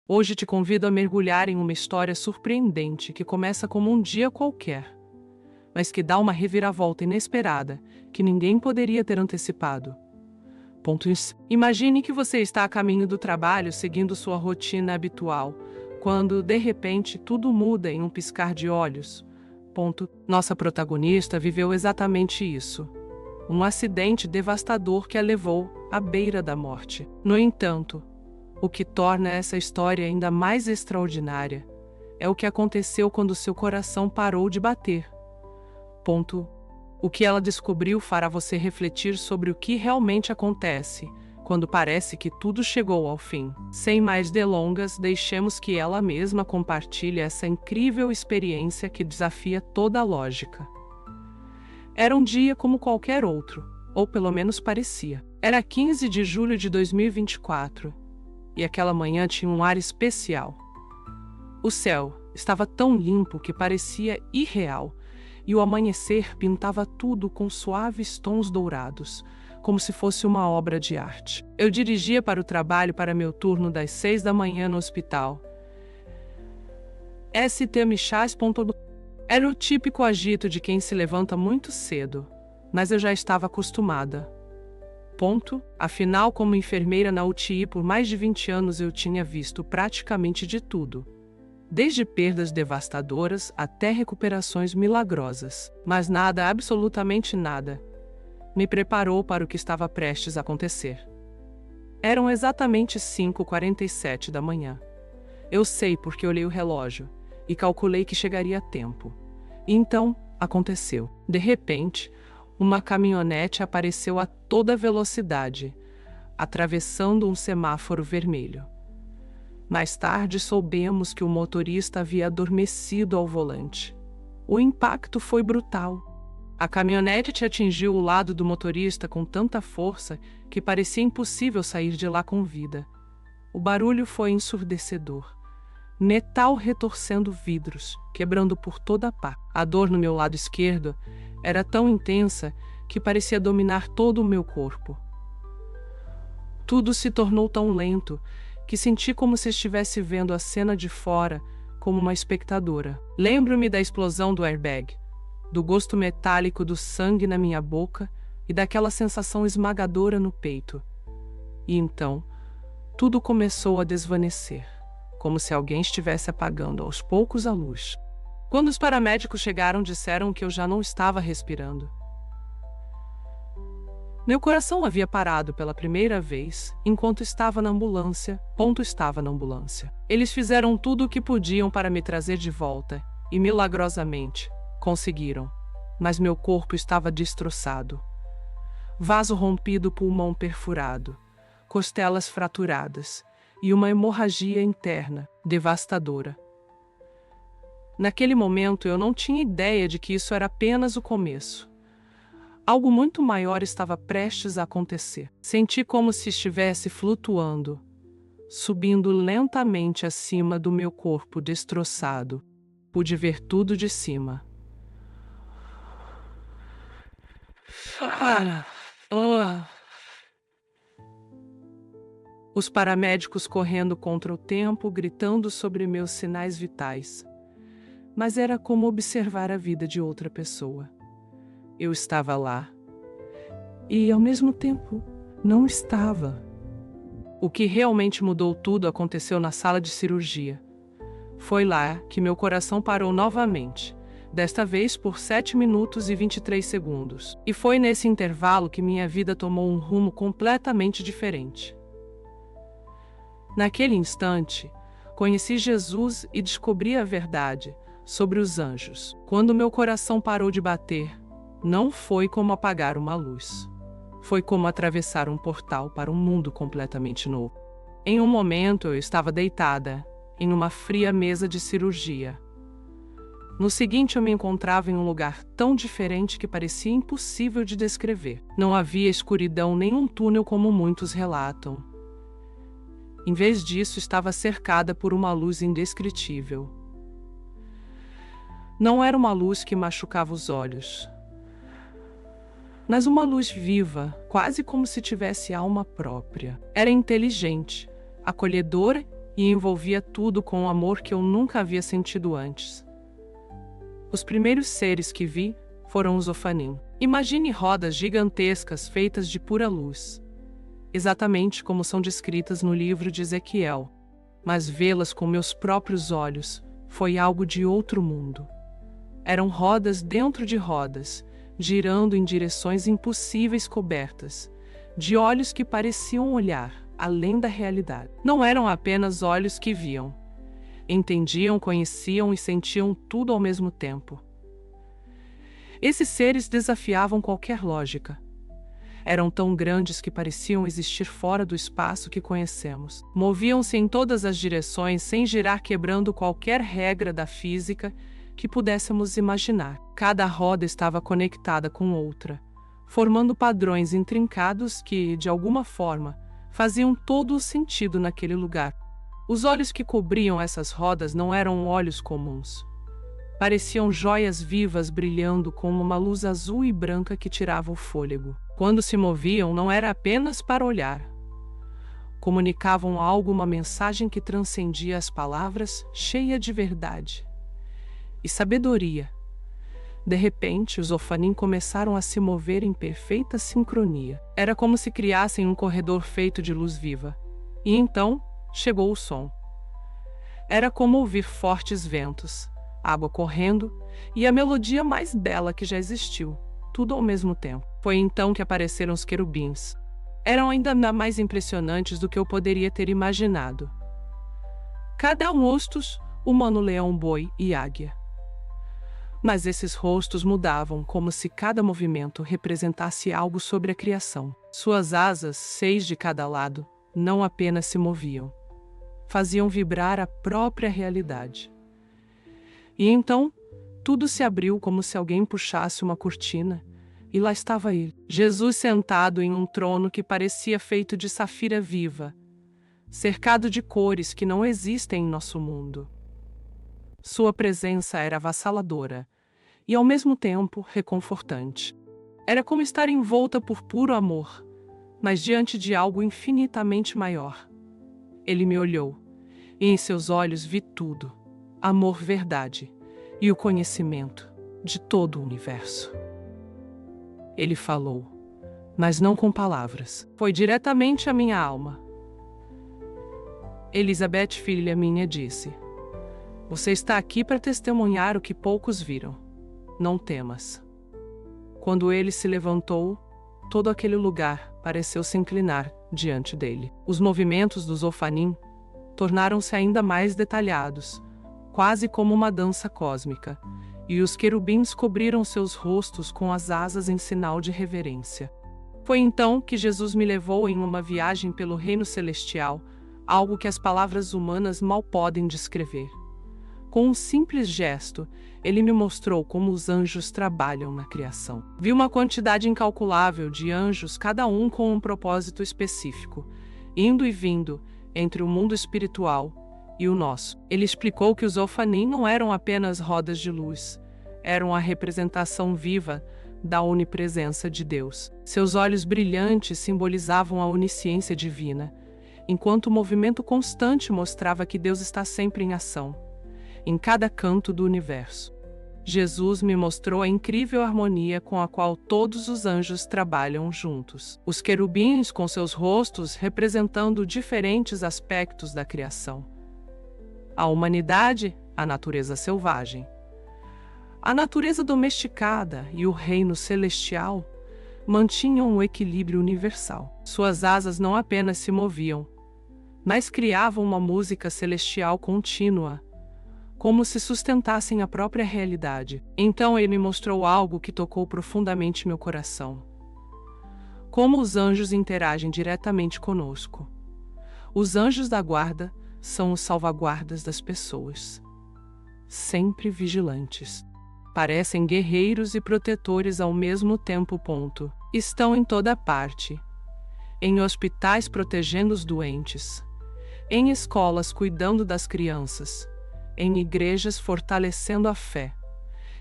Hoje te convido a mergulhar em uma história surpreendente que começa como um dia qualquer, mas que dá uma reviravolta inesperada que ninguém poderia ter antecipado. Imagine que você está a caminho do trabalho seguindo sua rotina habitual, quando, de repente, tudo muda em um piscar de olhos. Nossa protagonista viveu exatamente isso. Um acidente devastador que a levou à beira da morte. No entanto, o que torna essa história ainda mais extraordinária é o que aconteceu quando seu coração parou de bater. O que ela descobriu fará você refletir sobre o que realmente acontece quando parece que tudo chegou ao fim. Sem mais delongas, deixemos que ela mesma compartilhe essa incrível experiência que desafia toda a lógica. Era um dia como qualquer outro, ou pelo menos parecia. Era 15 de julho de 2024, e aquela manhã tinha um ar especial. O céu estava tão limpo que parecia irreal, e o amanhecer pintava tudo com suaves tons dourados, como se fosse uma obra de arte. Eu dirigia para o trabalho para meu turno das 6 da manhã no hospital. Era o típico agito de quem se levanta muito cedo, mas eu já estava acostumada. Afinal, como enfermeira na UTI por mais de 20 anos eu tinha visto praticamente de tudo. Desde perdas devastadoras até recuperações milagrosas. Mas nada, absolutamente nada, me preparou para o que estava prestes a acontecer. Eram exatamente 5h47 da manhã. Eu sei porque olhei o relógio e calculei que chegaria a tempo. E então, aconteceu. De repente, uma caminhonete apareceu a toda velocidade, atravessando um semáforo vermelho. Mais tarde soubemos que o motorista havia adormecido ao volante. O impacto foi brutal. A caminhonete atingiu o lado do motorista com tanta força que parecia impossível sair de lá com vida. O barulho foi ensurdecedor. Metal retorcendo vidros, quebrando por toda a parte. A dor no meu lado esquerdo era tão intensa que parecia dominar todo o meu corpo. Tudo se tornou tão lento que senti como se estivesse vendo a cena de fora como uma espectadora. Lembro-me da explosão do airbag, do gosto metálico do sangue na minha boca e daquela sensação esmagadora no peito. E então, tudo começou a desvanecer, como se alguém estivesse apagando aos poucos a luz. Quando os paramédicos chegaram, disseram que eu já não estava respirando. Meu coração havia parado pela primeira vez enquanto estava na ambulância. Eles fizeram tudo o que podiam para me trazer de volta e, milagrosamente, conseguiram. Mas meu corpo estava destroçado. Vaso rompido, pulmão perfurado, costelas fraturadas e uma hemorragia interna devastadora. Naquele momento eu não tinha ideia de que isso era apenas o começo. Algo muito maior estava prestes a acontecer. Senti como se estivesse flutuando, subindo lentamente acima do meu corpo destroçado. Pude ver tudo de cima. Os paramédicos correndo contra o tempo, gritando sobre meus sinais vitais. Mas era como observar a vida de outra pessoa. Eu estava lá e, ao mesmo tempo, não estava. O que realmente mudou tudo aconteceu na sala de cirurgia. Foi lá que meu coração parou novamente, desta vez por 7 minutos e 23 segundos. E foi nesse intervalo que minha vida tomou um rumo completamente diferente. Naquele instante, conheci Jesus e descobri a verdade sobre os anjos. Quando meu coração parou de bater, não foi como apagar uma luz. Foi como atravessar um portal para um mundo completamente novo. Em um momento eu estava deitada em uma fria mesa de cirurgia. No seguinte eu me encontrava em um lugar tão diferente que parecia impossível de descrever. Não havia escuridão nem um túnel como muitos relatam. Em vez disso, estava cercada por uma luz indescritível. Não era uma luz que machucava os olhos, mas uma luz viva, quase como se tivesse alma própria. Era inteligente, acolhedora e envolvia tudo com um amor que eu nunca havia sentido antes. Os primeiros seres que vi foram os Ofanim. Imagine rodas gigantescas feitas de pura luz, exatamente como são descritas no livro de Ezequiel. Mas vê-las com meus próprios olhos foi algo de outro mundo. Eram rodas dentro de rodas, girando em direções impossíveis cobertas, de olhos que pareciam olhar além da realidade. Não eram apenas olhos que viam. Entendiam, conheciam e sentiam tudo ao mesmo tempo. Esses seres desafiavam qualquer lógica. Eram tão grandes que pareciam existir fora do espaço que conhecemos. Moviam-se em todas as direções sem girar, quebrando qualquer regra da física que pudéssemos imaginar. Cada roda estava conectada com outra, formando padrões intrincados que, de alguma forma, faziam todo o sentido naquele lugar. Os olhos que cobriam essas rodas não eram olhos comuns. Pareciam joias vivas brilhando com uma luz azul e branca que tirava o fôlego. Quando se moviam, não era apenas para olhar. Comunicavam algo, uma mensagem que transcendia as palavras, cheia de verdade e sabedoria. De repente, os Ofanim começaram a se mover em perfeita sincronia. Era como se criassem um corredor feito de luz viva. E então, chegou o som. Era como ouvir fortes ventos, água correndo e a melodia mais bela que já existiu, tudo ao mesmo tempo. Foi então que apareceram os querubins. Eram ainda mais impressionantes do que eu poderia ter imaginado. Cada um rostos, humano, leão, boi e águia. Mas esses rostos mudavam, como se cada movimento representasse algo sobre a criação. Suas asas, 6 de cada lado, não apenas se moviam, faziam vibrar a própria realidade. E então, tudo se abriu como se alguém puxasse uma cortina, e lá estava ele, Jesus, sentado em um trono que parecia feito de safira viva, cercado de cores que não existem em nosso mundo. Sua presença era avassaladora e, ao mesmo tempo, reconfortante. Era como estar envolta por puro amor, mas diante de algo infinitamente maior. Ele me olhou, e em seus olhos vi tudo: amor, verdade e o conhecimento de todo o universo. Ele falou, mas não com palavras. Foi diretamente à minha alma. Elizabeth, filha minha, disse: você está aqui para testemunhar o que poucos viram. Não temas. Quando ele se levantou, todo aquele lugar pareceu se inclinar diante dele. Os movimentos dos Ofanim tornaram-se ainda mais detalhados, quase como uma dança cósmica, e os querubins cobriram seus rostos com as asas em sinal de reverência. Foi então que Jesus me levou em uma viagem pelo reino celestial, algo que as palavras humanas mal podem descrever. Com um simples gesto, ele me mostrou como os anjos trabalham na criação. Vi uma quantidade incalculável de anjos, cada um com um propósito específico, indo e vindo entre o mundo espiritual e o nosso. Ele explicou que os Ofanim não eram apenas rodas de luz, eram a representação viva da onipresença de Deus. Seus olhos brilhantes simbolizavam a onisciência divina, enquanto o movimento constante mostrava que Deus está sempre em ação, em cada canto do universo. Jesus me mostrou a incrível harmonia com a qual todos os anjos trabalham juntos. Os querubins com seus rostos representando diferentes aspectos da criação. A humanidade, a natureza selvagem. A natureza domesticada e o reino celestial mantinham o equilíbrio universal. Suas asas não apenas se moviam, mas criavam uma música celestial contínua, como se sustentassem a própria realidade. Então ele me mostrou algo que tocou profundamente meu coração. Como os anjos interagem diretamente conosco. Os anjos da guarda são os salvaguardas das pessoas, sempre vigilantes. Parecem guerreiros e protetores ao mesmo tempo. Estão em toda parte. Em hospitais protegendo os doentes. Em escolas cuidando das crianças. Em igrejas fortalecendo a fé.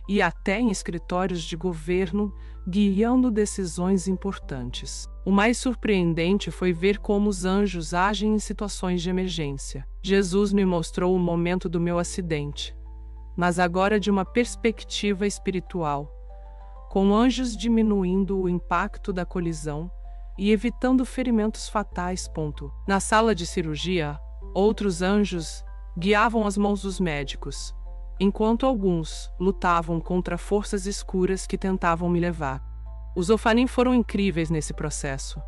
E até em escritórios de governo guiando decisões importantes. O mais surpreendente foi ver como os anjos agem em situações de emergência. Jesus me mostrou o momento do meu acidente, mas agora de uma perspectiva espiritual, com anjos diminuindo o impacto da colisão e evitando ferimentos fatais. Na sala de cirurgia, outros anjos guiavam as mãos dos médicos, enquanto alguns lutavam contra forças escuras que tentavam me levar. Os Ophanim foram incríveis nesse processo.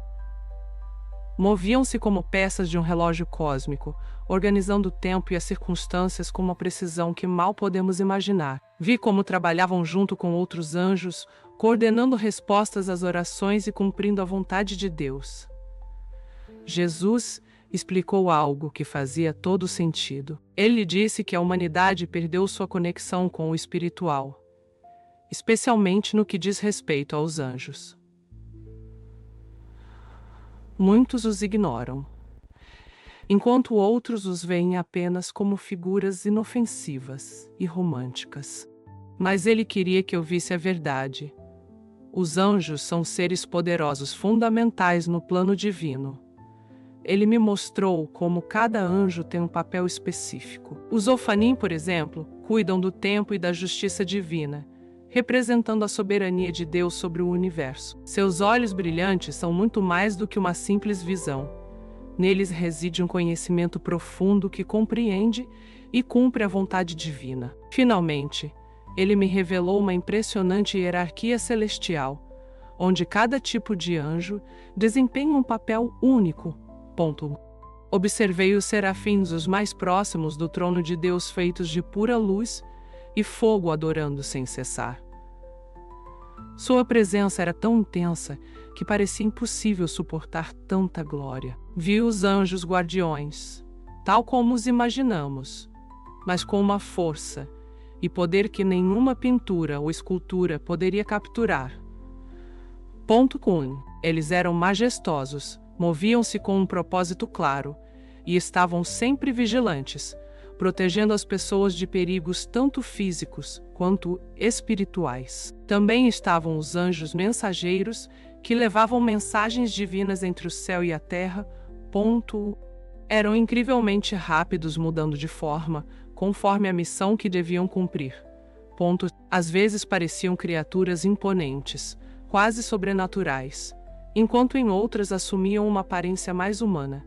Moviam-se como peças de um relógio cósmico, organizando o tempo e as circunstâncias com uma precisão que mal podemos imaginar. Vi como trabalhavam junto com outros anjos, coordenando respostas às orações e cumprindo a vontade de Deus. Jesus explicou algo que fazia todo sentido. Ele disse que a humanidade perdeu sua conexão com o espiritual, especialmente no que diz respeito aos anjos. Muitos os ignoram, enquanto outros os veem apenas como figuras inofensivas e românticas. Mas ele queria que eu visse a verdade. Os anjos são seres poderosos fundamentais no plano divino. Ele me mostrou como cada anjo tem um papel específico. Os Ophanim, por exemplo, cuidam do tempo e da justiça divina, representando a soberania de Deus sobre o universo. Seus olhos brilhantes são muito mais do que uma simples visão. Neles reside um conhecimento profundo que compreende e cumpre a vontade divina. Finalmente, ele me revelou uma impressionante hierarquia celestial, onde cada tipo de anjo desempenha um papel único. Observei os serafins, os mais próximos do trono de Deus, feitos de pura luz e fogo, adorando sem cessar. Sua presença era tão intensa que parecia impossível suportar tanta glória. Vi os anjos guardiões, tal como os imaginamos, mas com uma força e poder que nenhuma pintura ou escultura poderia capturar. Eles eram majestosos, moviam-se com um propósito claro e estavam sempre vigilantes, protegendo as pessoas de perigos tanto físicos quanto espirituais. Também estavam os anjos mensageiros, que levavam mensagens divinas entre o céu e a terra. Eram incrivelmente rápidos, mudando de forma, conforme a missão que deviam cumprir. Às vezes pareciam criaturas imponentes, quase sobrenaturais, enquanto em outras assumiam uma aparência mais humana,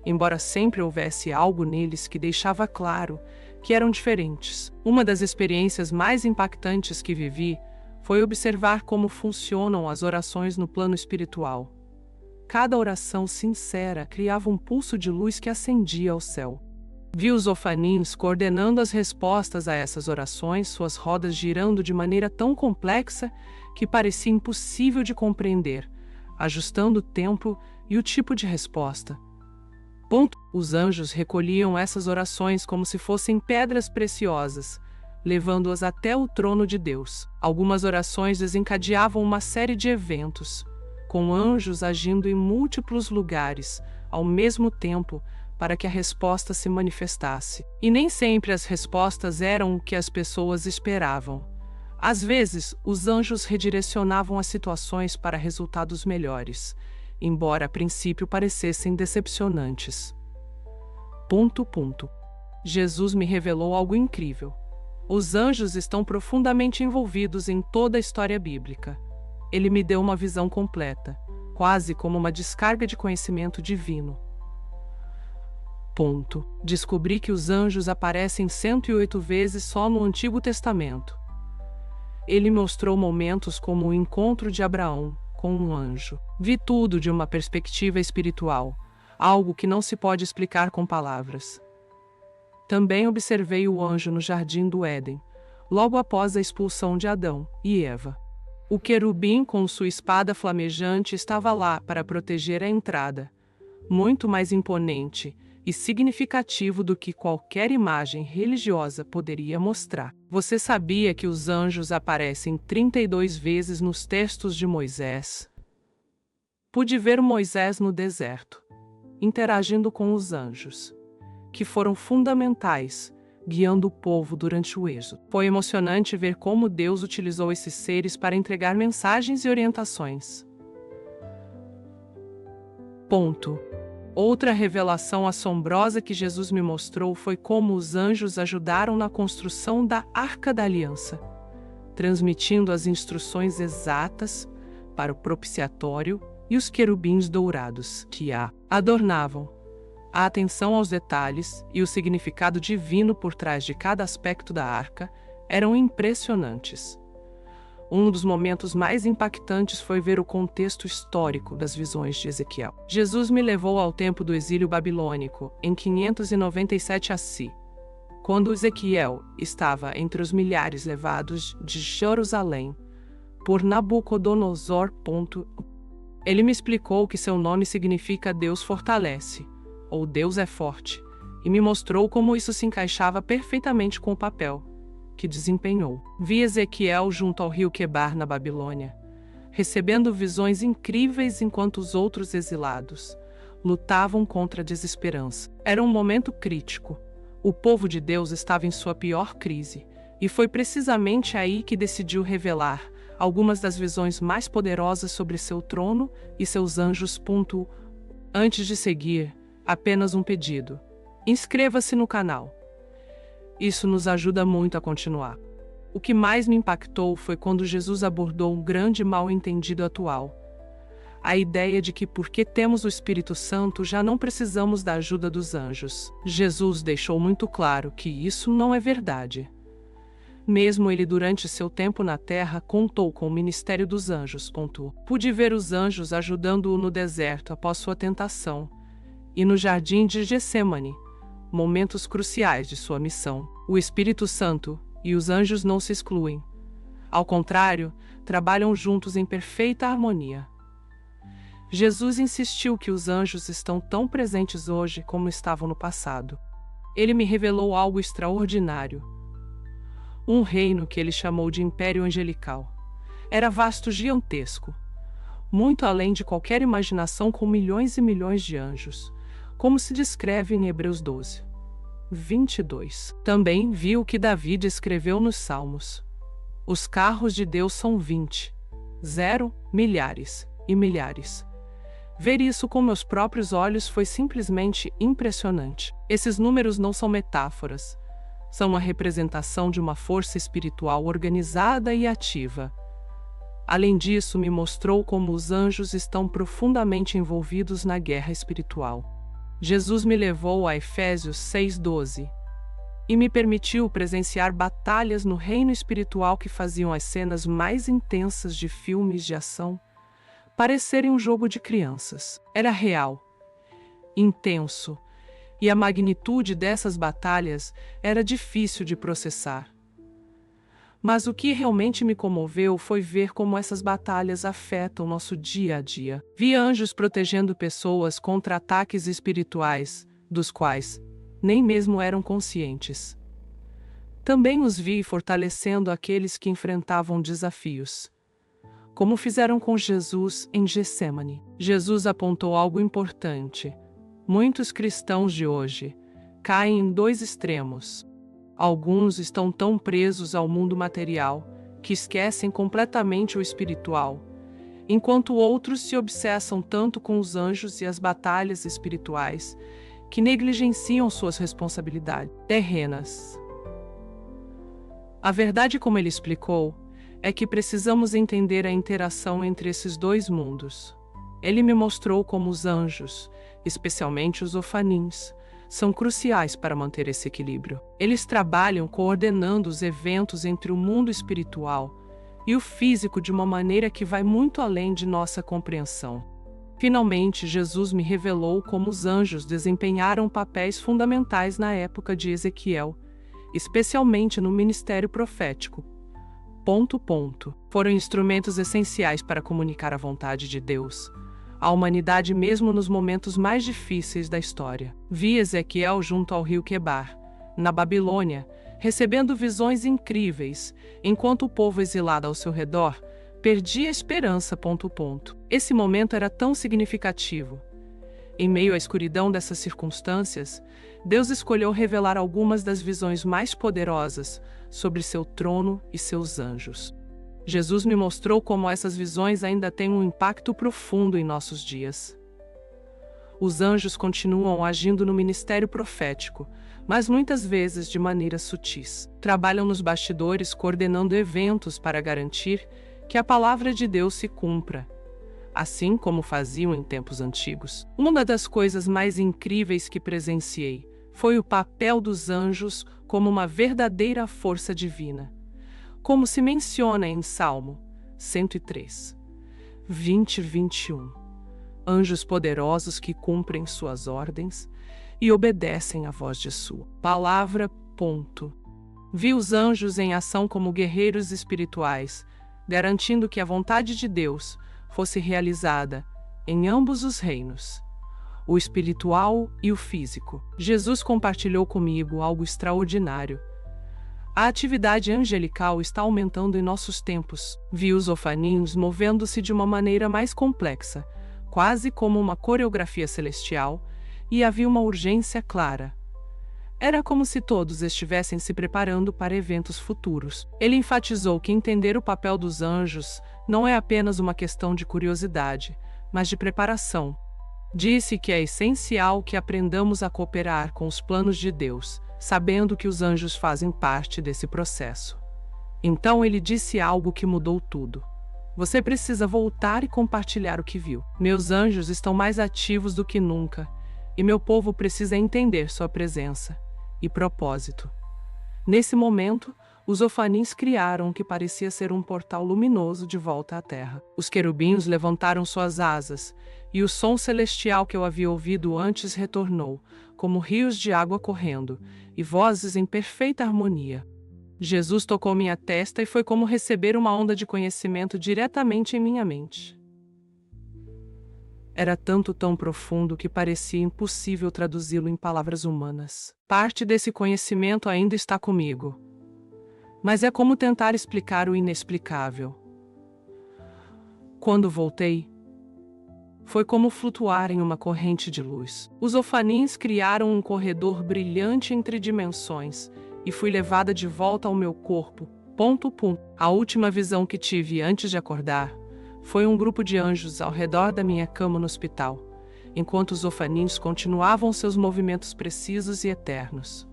embora sempre houvesse algo neles que deixava claro que eram diferentes. Uma das experiências mais impactantes que vivi foi observar como funcionam as orações no plano espiritual. Cada oração sincera criava um pulso de luz que ascendia ao céu. Vi os Ophanins coordenando as respostas a essas orações, suas rodas girando de maneira tão complexa que parecia impossível de compreender, ajustando o tempo e o tipo de resposta. Os anjos recolhiam essas orações como se fossem pedras preciosas, levando-as até o trono de Deus. Algumas orações desencadeavam uma série de eventos, com anjos agindo em múltiplos lugares, ao mesmo tempo, para que a resposta se manifestasse. E nem sempre as respostas eram o que as pessoas esperavam. Às vezes, os anjos redirecionavam as situações para resultados melhores, embora a princípio parecessem decepcionantes. Jesus me revelou algo incrível. Os anjos estão profundamente envolvidos em toda a história bíblica. Ele me deu uma visão completa, quase como uma descarga de conhecimento divino. Descobri que os anjos aparecem 108 vezes só no Antigo Testamento. Ele mostrou momentos como o encontro de Abraão com um anjo. Vi tudo de uma perspectiva espiritual, algo que não se pode explicar com palavras. Também observei o anjo no jardim do Éden, logo após a expulsão de Adão e Eva. O querubim com sua espada flamejante estava lá para proteger a entrada, muito mais imponente e significativo do que qualquer imagem religiosa poderia mostrar. Você sabia que os anjos aparecem 32 vezes nos textos de Moisés? Pude ver Moisés no deserto, interagindo com os anjos, que foram fundamentais, guiando o povo durante o êxodo. Foi emocionante ver como Deus utilizou esses seres para entregar mensagens e orientações. Ponto. Outra revelação assombrosa que Jesus me mostrou foi como os anjos ajudaram na construção da Arca da Aliança, transmitindo as instruções exatas para o propiciatório e os querubins dourados que a adornavam. A atenção aos detalhes e o significado divino por trás de cada aspecto da arca eram impressionantes. Um dos momentos mais impactantes foi ver o contexto histórico das visões de Ezequiel. Jesus me levou ao tempo do exílio babilônico, em 597 AC, quando Ezequiel estava entre os milhares levados de Jerusalém por Nabucodonosor. Ele me explicou que seu nome significa Deus fortalece, ou Deus é forte, e me mostrou como isso se encaixava perfeitamente com o papel que desempenhou. Vi Ezequiel junto ao rio Quebar na Babilônia, recebendo visões incríveis enquanto os outros exilados lutavam contra a desesperança. Era um momento crítico. O povo de Deus estava em sua pior crise, e foi precisamente aí que decidiu revelar algumas das visões mais poderosas sobre seu trono e seus anjos. Antes de seguir, apenas um pedido: inscreva-se no canal. Isso nos ajuda muito a continuar. O que mais me impactou foi quando Jesus abordou um grande mal-entendido atual: a ideia de que porque temos o Espírito Santo já não precisamos da ajuda dos anjos. Jesus deixou muito claro que isso não é verdade. Mesmo ele, durante seu tempo na terra, contou com o ministério dos anjos. Pude ver os anjos ajudando-o no deserto após sua tentação, e no jardim de Getsêmani, momentos cruciais de sua missão. O Espírito Santo e os anjos não se excluem. Ao contrário, trabalham juntos em perfeita harmonia. Jesus insistiu que os anjos estão tão presentes hoje como estavam no passado. Ele me revelou algo extraordinário. Um reino que ele chamou de Império Angelical. Era vasto, gigantesco, muito além de qualquer imaginação, com milhões e milhões de anjos, como se descreve em Hebreus 12, 22. Também vi o que Davi escreveu nos Salmos: os carros de Deus são 20, milhares e milhares. Ver isso com meus próprios olhos foi simplesmente impressionante. Esses números não são metáforas, são uma representação de uma força espiritual organizada e ativa. Além disso, me mostrou como os anjos estão profundamente envolvidos na guerra espiritual. Jesus me levou a Efésios 6:12 e me permitiu presenciar batalhas no reino espiritual que faziam as cenas mais intensas de filmes de ação parecerem um jogo de crianças. Era real, intenso, e a magnitude dessas batalhas era difícil de processar. Mas o que realmente me comoveu foi ver como essas batalhas afetam nosso dia a dia. Vi anjos protegendo pessoas contra ataques espirituais, dos quais nem mesmo eram conscientes. Também os vi fortalecendo aqueles que enfrentavam desafios, como fizeram com Jesus em Getsêmani. Jesus apontou algo importante. Muitos cristãos de hoje caem em dois extremos. Alguns estão tão presos ao mundo material que esquecem completamente o espiritual, enquanto outros se obsessam tanto com os anjos e as batalhas espirituais que negligenciam suas responsabilidades terrenas. A verdade, como ele explicou, é que precisamos entender a interação entre esses dois mundos. Ele me mostrou como os anjos, especialmente os ofanins, são cruciais para manter esse equilíbrio. Eles trabalham coordenando os eventos entre o mundo espiritual e o físico de uma maneira que vai muito além de nossa compreensão. Finalmente, Jesus me revelou como os anjos desempenharam papéis fundamentais na época de Ezequiel, especialmente no ministério profético. Foram instrumentos essenciais para comunicar a vontade de Deus à humanidade mesmo nos momentos mais difíceis da história. Vi Ezequiel junto ao rio Quebar, na Babilônia, recebendo visões incríveis, enquanto o povo exilado ao seu redor perdia a esperança. Esse momento era tão significativo. Em meio à escuridão dessas circunstâncias, Deus escolheu revelar algumas das visões mais poderosas sobre seu trono e seus anjos. Jesus me mostrou como essas visões ainda têm um impacto profundo em nossos dias. Os anjos continuam agindo no ministério profético, mas muitas vezes de maneiras sutis. Trabalham nos bastidores coordenando eventos para garantir que a palavra de Deus se cumpra, assim como faziam em tempos antigos. Uma das coisas mais incríveis que presenciei foi o papel dos anjos como uma verdadeira força divina, como se menciona em Salmo 103, 20 e 21. Anjos poderosos que cumprem suas ordens e obedecem à voz de sua palavra. Vi os anjos em ação como guerreiros espirituais, garantindo que a vontade de Deus fosse realizada em ambos os reinos, o espiritual e o físico. Jesus compartilhou comigo algo extraordinário. A atividade angelical está aumentando em nossos tempos. Vi os ofaninhos movendo-se de uma maneira mais complexa, quase como uma coreografia celestial, e havia uma urgência clara. Era como se todos estivessem se preparando para eventos futuros. Ele enfatizou que entender o papel dos anjos não é apenas uma questão de curiosidade, mas de preparação. Disse que é essencial que aprendamos a cooperar com os planos de Deus, sabendo que os anjos fazem parte desse processo. Então ele disse algo que mudou tudo. Você precisa voltar e compartilhar o que viu. Meus anjos estão mais ativos do que nunca, e meu povo precisa entender sua presença e propósito. Nesse momento, os ofanins criaram o que parecia ser um portal luminoso de volta à terra. Os querubins levantaram suas asas, e o som celestial que eu havia ouvido antes retornou, como rios de água correndo, e vozes em perfeita harmonia. Jesus tocou minha testa e foi como receber uma onda de conhecimento diretamente em minha mente. Era tão profundo que parecia impossível traduzi-lo em palavras humanas. Parte desse conhecimento ainda está comigo, mas é como tentar explicar o inexplicável. Quando voltei, foi como flutuar em uma corrente de luz. Os ofanins criaram um corredor brilhante entre dimensões, e fui levada de volta ao meu corpo. A última visão que tive antes de acordar foi um grupo de anjos ao redor da minha cama no hospital, enquanto os ofanins continuavam seus movimentos precisos e eternos.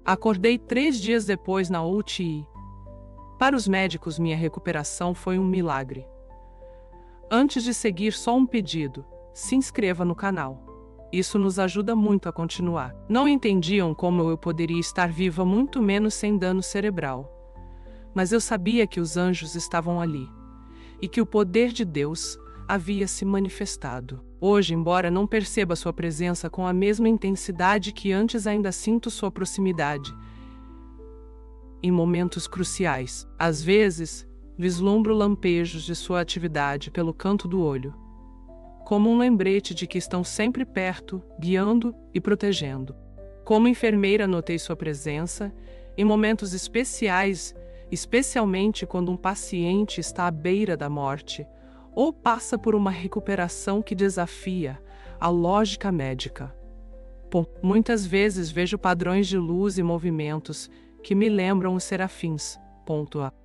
Acordei 3 dias depois na UTI. Para os médicos, minha recuperação foi um milagre. Antes de seguir, só um pedido: se inscreva no canal. Isso nos ajuda muito a continuar. Não entendiam como eu poderia estar viva, muito menos sem dano cerebral. Mas eu sabia que os anjos estavam ali, e que o poder de Deus havia se manifestado. Hoje, embora não perceba sua presença com a mesma intensidade que antes, ainda sinto sua proximidade. Em momentos cruciais, às vezes, vislumbro lampejos de sua atividade pelo canto do olho, como um lembrete de que estão sempre perto, guiando e protegendo. Como enfermeira, notei sua presença em momentos especiais, especialmente quando um paciente está à beira da morte ou passa por uma recuperação que desafia a lógica médica. Muitas vezes vejo padrões de luz e movimentos que me lembram os serafins.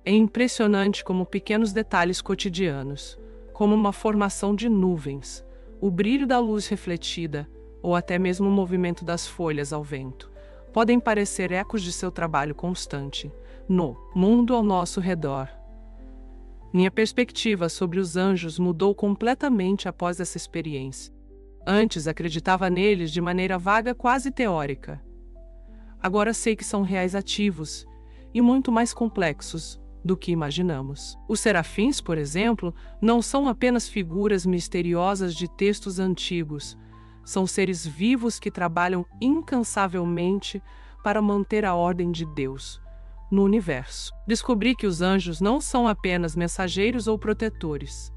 É impressionante como pequenos detalhes cotidianos, como uma formação de nuvens, o brilho da luz refletida, ou até mesmo o movimento das folhas ao vento, podem parecer ecos de seu trabalho constante no mundo ao nosso redor. Minha perspectiva sobre os anjos mudou completamente após essa experiência. Antes acreditava neles de maneira vaga, quase teórica. Agora sei que são reais, ativos e muito mais complexos do que imaginamos. Os serafins, por exemplo, não são apenas figuras misteriosas de textos antigos. São seres vivos que trabalham incansavelmente para manter a ordem de Deus no universo. Descobri que os anjos não são apenas mensageiros ou protetores.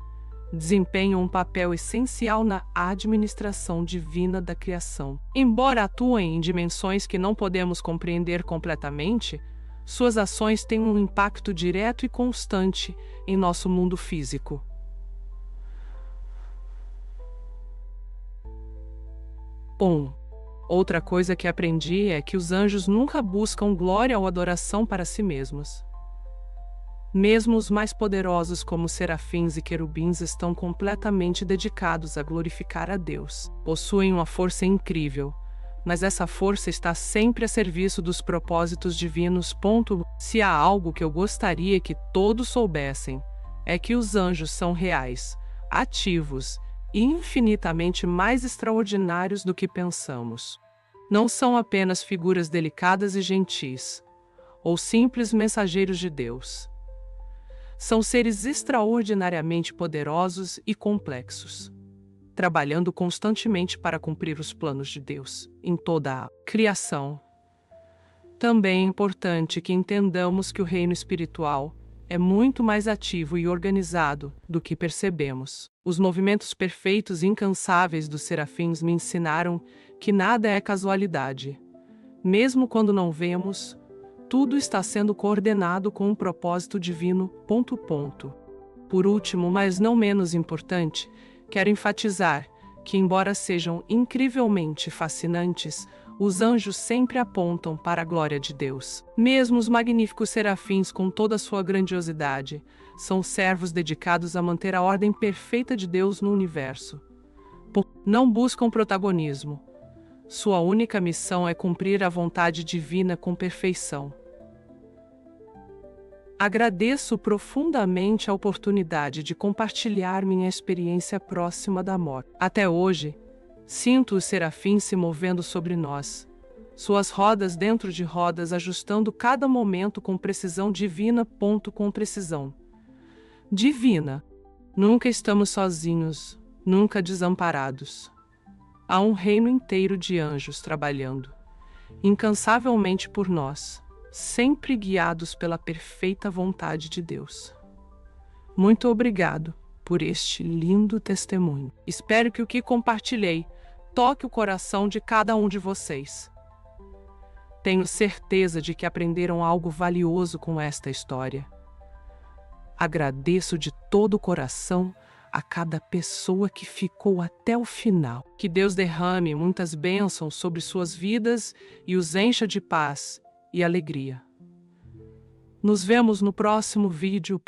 Desempenham um papel essencial na administração divina da criação. Embora atuem em dimensões que não podemos compreender completamente, suas ações têm um impacto direto e constante em nosso mundo físico. Outra coisa que aprendi é que os anjos nunca buscam glória ou adoração para si mesmos. Mesmo os mais poderosos, como serafins e querubins, estão completamente dedicados a glorificar a Deus. Possuem uma força incrível, mas essa força está sempre a serviço dos propósitos divinos. Se há algo que eu gostaria que todos soubessem, é que os anjos são reais, ativos e infinitamente mais extraordinários do que pensamos. Não são apenas figuras delicadas e gentis, ou simples mensageiros de Deus. São seres extraordinariamente poderosos e complexos, trabalhando constantemente para cumprir os planos de Deus em toda a criação. Também é importante que entendamos que o reino espiritual é muito mais ativo e organizado do que percebemos. Os movimentos perfeitos e incansáveis dos serafins me ensinaram que nada é casualidade. Mesmo quando não vemos, tudo está sendo coordenado com um propósito divino. Por último, mas não menos importante, quero enfatizar que, embora sejam incrivelmente fascinantes, os anjos sempre apontam para a glória de Deus. Mesmo os magníficos serafins, com toda a sua grandiosidade, são servos dedicados a manter a ordem perfeita de Deus no universo. Não buscam protagonismo. Sua única missão é cumprir a vontade divina com perfeição. Agradeço profundamente a oportunidade de compartilhar minha experiência próxima da morte. Até hoje, sinto os serafins se movendo sobre nós, suas rodas dentro de rodas, ajustando cada momento com precisão divina. Com precisão divina. Nunca estamos sozinhos, nunca desamparados. Há um reino inteiro de anjos trabalhando, incansavelmente por nós, sempre guiados pela perfeita vontade de Deus. Muito obrigado por este lindo testemunho. Espero que o que compartilhei toque o coração de cada um de vocês. Tenho certeza de que aprenderam algo valioso com esta história. Agradeço de todo o coração a cada pessoa que ficou até o final. Que Deus derrame muitas bênçãos sobre suas vidas e os encha de paz e alegria. Nos vemos no próximo vídeo.